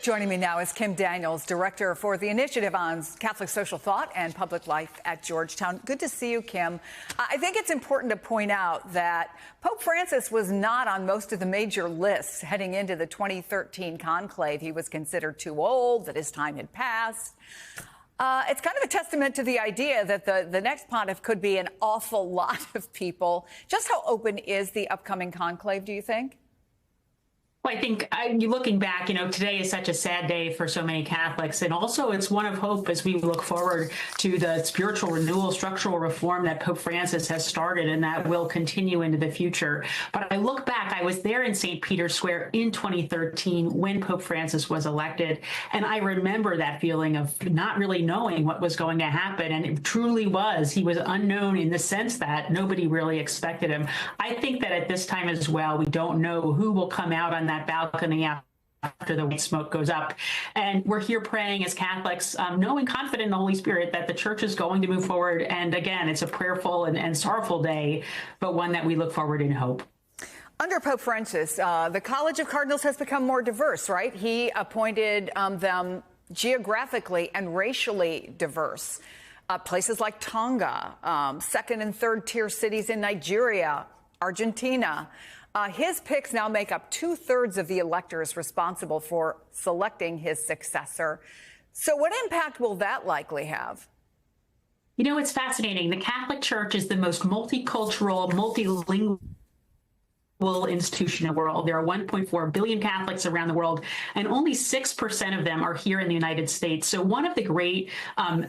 Joining me now is Kim Daniels, Director for the Initiative on Catholic Social Thought and Public Life at Georgetown. Good to see you, Kim. I think it's important to point out that Pope Francis was not on most of the major lists heading into the 2013 conclave. He was considered too old, that his time had passed. It's kind of a testament to the idea that the next pontiff could be an awful lot of people. Just how open is the upcoming conclave, do you think? Well, I think looking back, today is such a sad day for so many Catholics. And also it's one of hope as we look forward to the spiritual renewal, structural reform that Pope Francis has started and that will continue into the future. But I look back, I was there in St. Peter's Square in 2013 when Pope Francis was elected. And I remember that feeling of not really knowing what was going to happen. And it truly was. He was unknown in the sense that nobody really expected him. I think that at this time as well, we don't know who will come out on that balcony after the white smoke goes up. And we're here praying as Catholics, knowing confident in the Holy Spirit that the church is going to move forward. And again, it's a prayerful and sorrowful day, but one that we look forward in hope. Under Pope Francis, the College of Cardinals has become more diverse, right? He appointed them geographically and racially diverse. Places like Tonga, second and third tier cities in Nigeria, Argentina. His picks now make up 2/3 of the electors responsible for selecting his successor. So what impact will that likely have? It's fascinating. The Catholic Church is the most multicultural, multilingual institution in the world. There are 1.4 billion Catholics around the world, and only 6% of them are here in the United States. So one of the great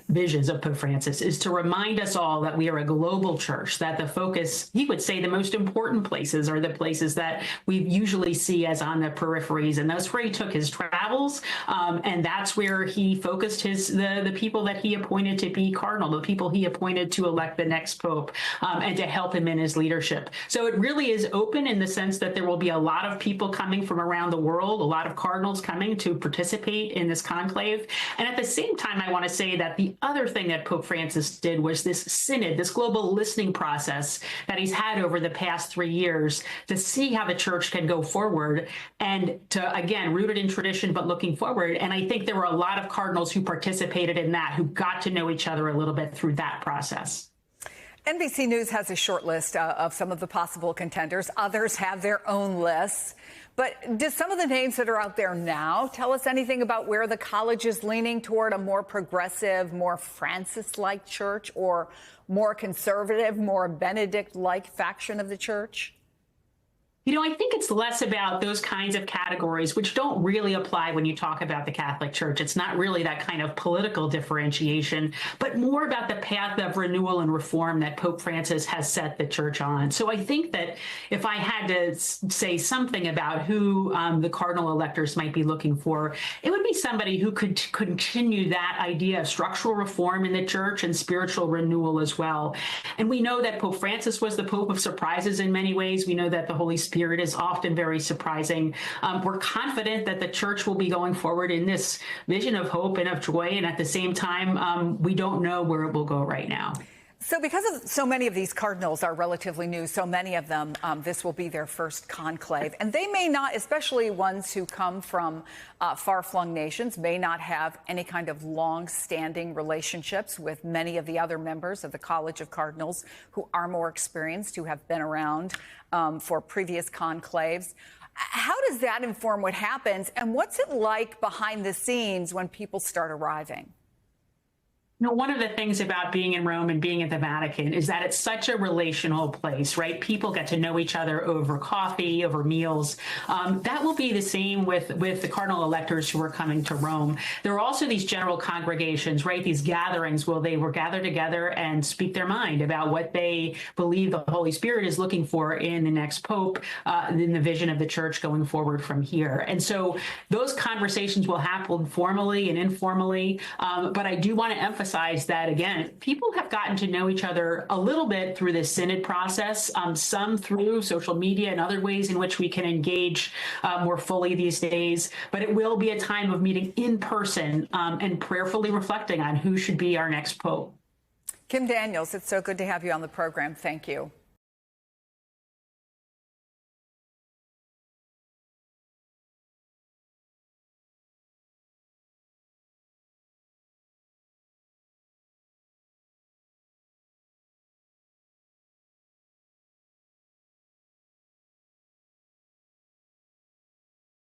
visions of Pope Francis is to remind us all that we are a global church, that the focus, he would say the most important places are the places that we usually see as on the peripheries. And that's where he took his travels. And that's where he focused the people that he appointed to be cardinal, the people he appointed to elect the next pope, and to help him in his leadership. So it really is open in the sense that there will be a lot of people coming from around the world, a lot of cardinals coming to participate in this conclave. And at the same time, I want to say that the other thing that Pope Francis did was this synod, this global listening process that he's had over the past 3 years to see how the church can go forward and to, again, rooted in tradition, but looking forward. And I think there were a lot of cardinals who participated in that, who got to know each other a little bit through that process. NBC News has a short list of some of the possible contenders. Others have their own lists. But do some of the names that are out there now tell us anything about where the college is leaning toward a more progressive, more Francis-like church, or more conservative, more Benedict-like faction of the church? I think it's less about those kinds of categories, which don't really apply when you talk about the Catholic Church. It's not really that kind of political differentiation, but more about the path of renewal and reform that Pope Francis has set the church on. So I think that if I had to say something about who the cardinal electors might be looking for, it would be somebody who could continue that idea of structural reform in the church and spiritual renewal as well. And we know that Pope Francis was the Pope of surprises in many ways. We know that the Holy Spirit is often very surprising. We're confident that the church will be going forward in this vision of hope and of joy. And at the same time, we don't know where it will go right now. So because of so many of these cardinals are relatively new, so many of them, this will be their first conclave. And they may not, especially ones who come from far-flung nations, may not have any kind of long-standing relationships with many of the other members of the College of Cardinals who are more experienced, who have been around for previous conclaves. How does that inform what happens? And what's it like behind the scenes when people start arriving? One of the things about being in Rome and being at the Vatican is that it's such a relational place, right? People get to know each other over coffee, over meals. That will be the same with the cardinal electors who are coming to Rome. There are also these general congregations, right? These gatherings where they will gather together and speak their mind about what they believe the Holy Spirit is looking for in the next pope, in the vision of the church going forward from here. And so those conversations will happen formally and informally. But I do want to emphasize that, again, people have gotten to know each other a little bit through this synod process, some through social media and other ways in which we can engage more fully these days. But it will be a time of meeting in person and prayerfully reflecting on who should be our next pope. Kim Daniels, it's so good to have you on the program. Thank you.